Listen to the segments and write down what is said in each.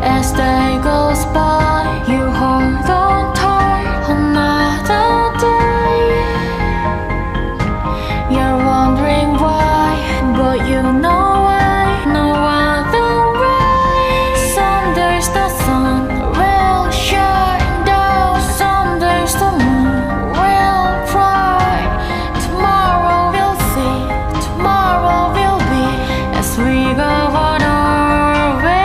As day goes by, you hold on tight. Another day, you're wondering why, but you know why. No other way. Some days the sun will shine down, some days the moon will bright. Tomorrow we'll see, tomorrow will be, as we go on our way.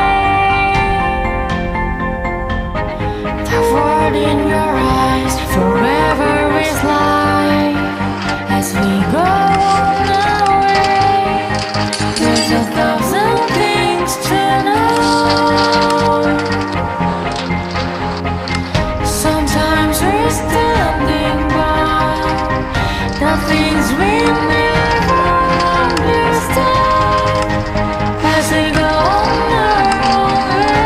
The world in your eyes forever is light as we go on our way. There's 1,000 things to know. Sometimes we're standing by the things we never understand as we go on our own way.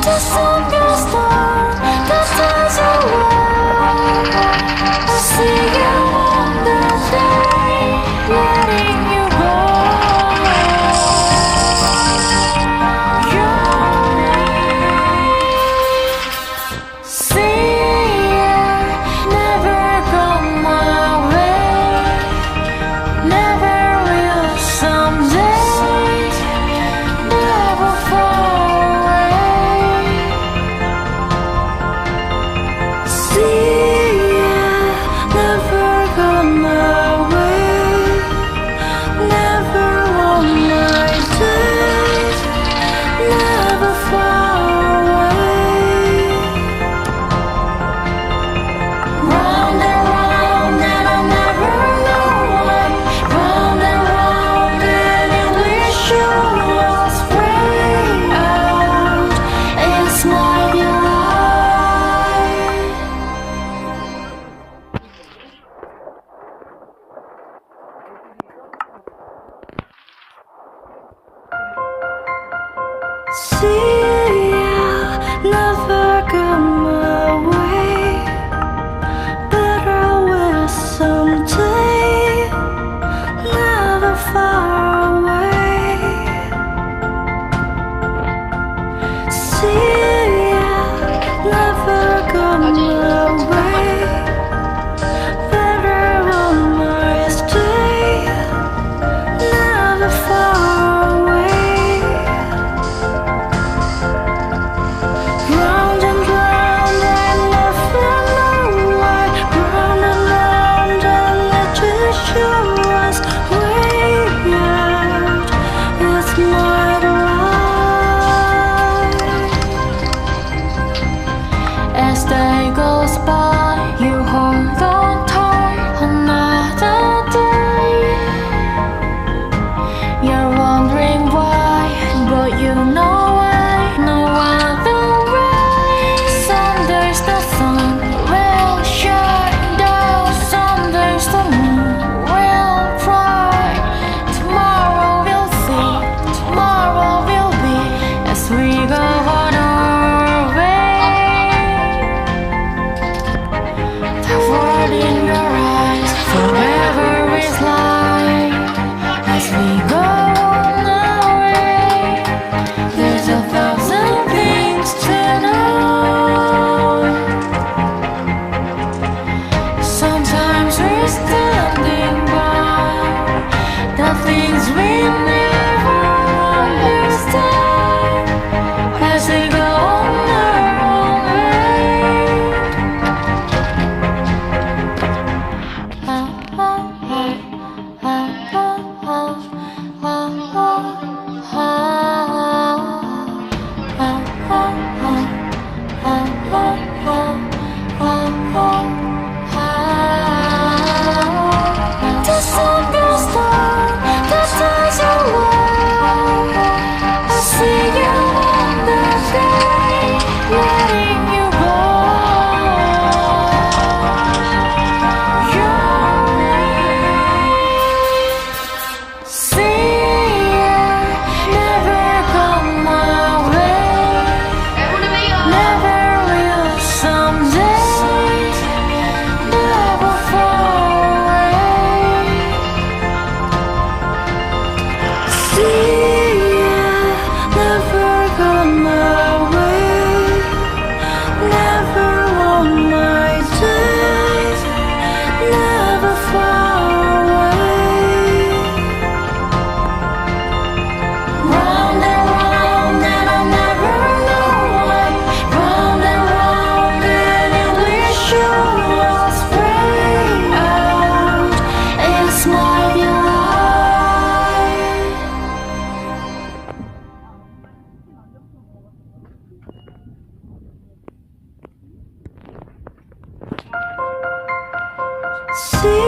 The sun goes down, the stars are low. I see you on the day, letting you go. See ya, never go my way, never will someday, never far away. See